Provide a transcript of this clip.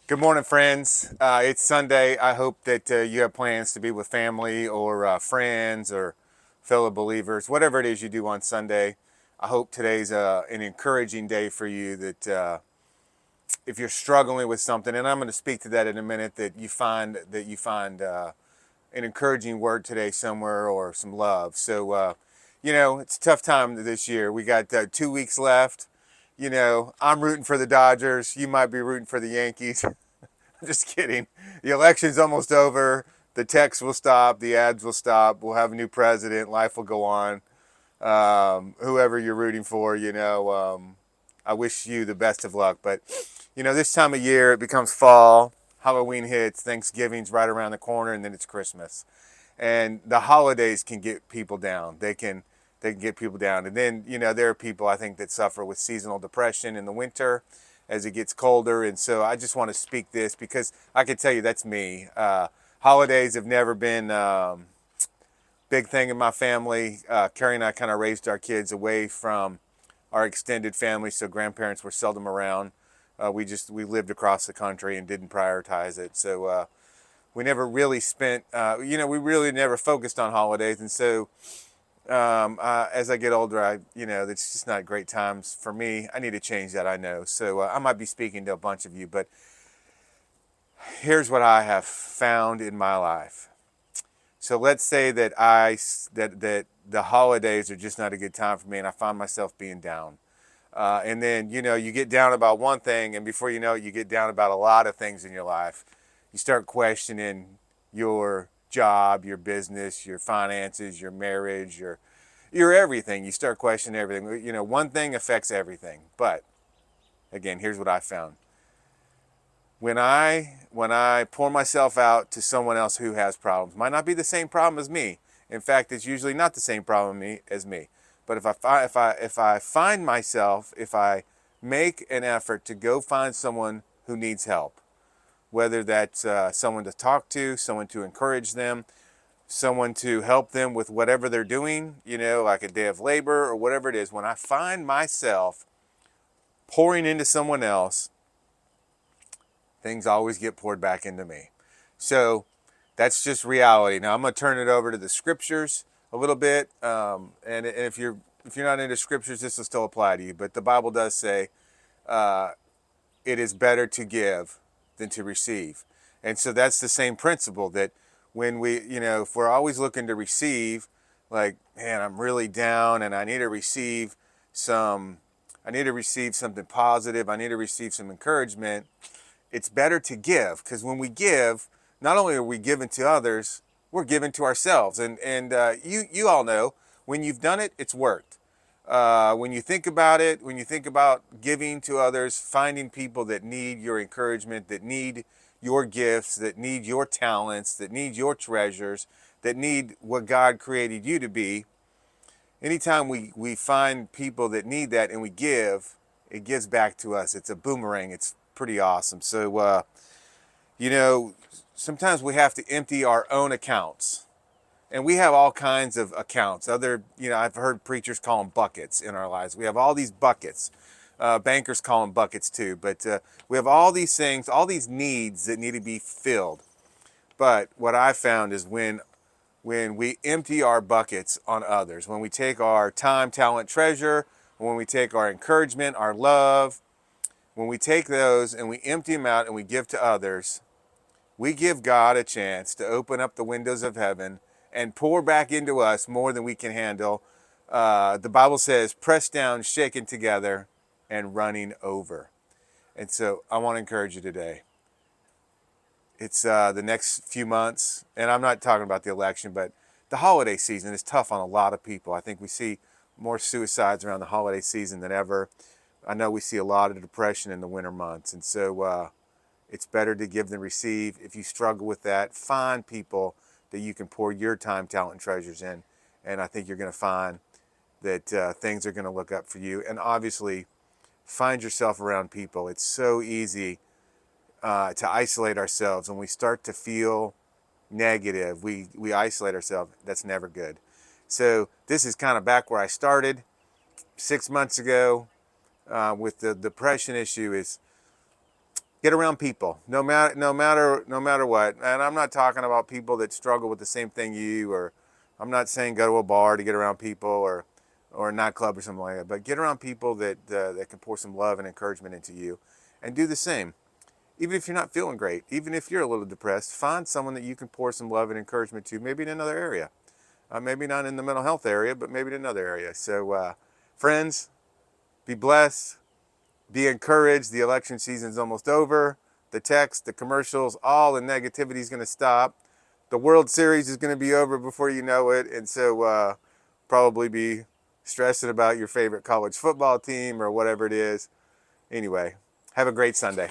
Good morning, friends. It's Sunday. I hope that you have plans to be with family or friends or fellow believers, whatever it is you do on Sunday. I hope today's an encouraging day for you. That if you're struggling with something, and I'm going to speak to that in a minute, that you find an encouraging word today somewhere or some love. So, it's a tough time this year. We got 2 weeks left. I'm rooting for the Dodgers. You might be rooting for the Yankees. Just kidding. The election's almost over. The texts will stop. The ads will stop. We'll have a new president. Life will go on. Whoever you're rooting for, I wish you the best of luck. But, this time of year, it becomes fall. Halloween hits. Thanksgiving's right around the corner, and then it's Christmas. And the holidays can get people down. They can get people down. And then, there are people I think that suffer with seasonal depression in the winter as it gets colder. And so I just want to speak this because I can tell you that's me. Holidays have never been big thing in my family. Carrie and I kind of raised our kids away from our extended family, so grandparents were seldom around. We lived across the country and didn't prioritize it. So we never really spent, we really never focused on holidays. And so as I get older, it's just not great times for me. I need to change that, I know. So I might be speaking to a bunch of you, but here's what I have found in my life. So let's say that the holidays are just not a good time for me, and I find myself being down. And then you get down about one thing, and before you know it, you get down about a lot of things in your life. You start questioning your job, your business, your finances, your marriage, your everything. You start questioning everything. One thing affects everything. But again, here's what I found. When I pour myself out to someone else who has problems, might not be the same problem as me. In fact, it's usually not the same problem as me. But if I find myself, if I make an effort to go find someone who needs help, whether that's someone to talk to, someone to encourage them, someone to help them with whatever they're doing, like a day of labor or whatever it is, when I find myself pouring into someone else, things always get poured back into me. So that's just reality. Now I'm going to turn it over to the scriptures a little bit, and if you're not into scriptures, this will still apply to you. But the Bible does say uh, it is better to give than to receive, and so that's the same principle that when if we're always looking to receive, like, man, I'm really down and some, I need to receive something positive. I need to receive some encouragement. It's better to give, because when we give, not only are we giving to others, we're giving to ourselves. And you all know when you've done it, it's worked. When you think about it, when you think about giving to others, finding people that need your encouragement, that need your gifts, that need your talents, that need your treasures, that need what God created you to be. Anytime we find people that need that and we give, it gives back to us. It's a boomerang. It's pretty awesome. So, you know, sometimes we have to empty our own accounts. And we have all kinds of accounts. I've heard preachers call them buckets in our lives. We have all these buckets. Bankers call them buckets too. But we have all these things, all these needs that need to be filled. But what I found is when we empty our buckets on others, when we take our time, talent, treasure, when we take our encouragement, our love, when we take those and we empty them out and we give to others, we give God a chance to open up the windows of heaven and pour back into us more than we can handle. The Bible says, pressed down, shaken together, and running over. And so I want to encourage you today. It's the next few months, and I'm not talking about the election, but the holiday season is tough on a lot of people. I think we see more suicides around the holiday season than ever. I know we see a lot of depression in the winter months, and so it's better to give than receive. If you struggle with that, find people that you can pour your time, talent, and treasures in, and I think you're going to find that things are going to look up for you. And obviously, find yourself around people. It's so easy to isolate ourselves. When we start to feel negative, we isolate ourselves. That's never good. So this is kind of back where I started 6 months ago with the depression issue. Is Get around people, no matter what. And I'm not talking about people that struggle with the same thing you, or I'm not saying go to a bar to get around people, or a nightclub or something like that. But get around people that can pour some love and encouragement into you, and do the same. Even if you're not feeling great, even if you're a little depressed, find someone that you can pour some love and encouragement to, maybe in another area. Maybe not in the mental health area, but maybe in another area. So, friends, be blessed, be encouraged. The election season's almost over. The text, the commercials, all the negativity is going to stop. The World Series is going to be over before you know it. And so, probably be stressing about your favorite college football team or whatever it is. Anyway, have a great Sunday.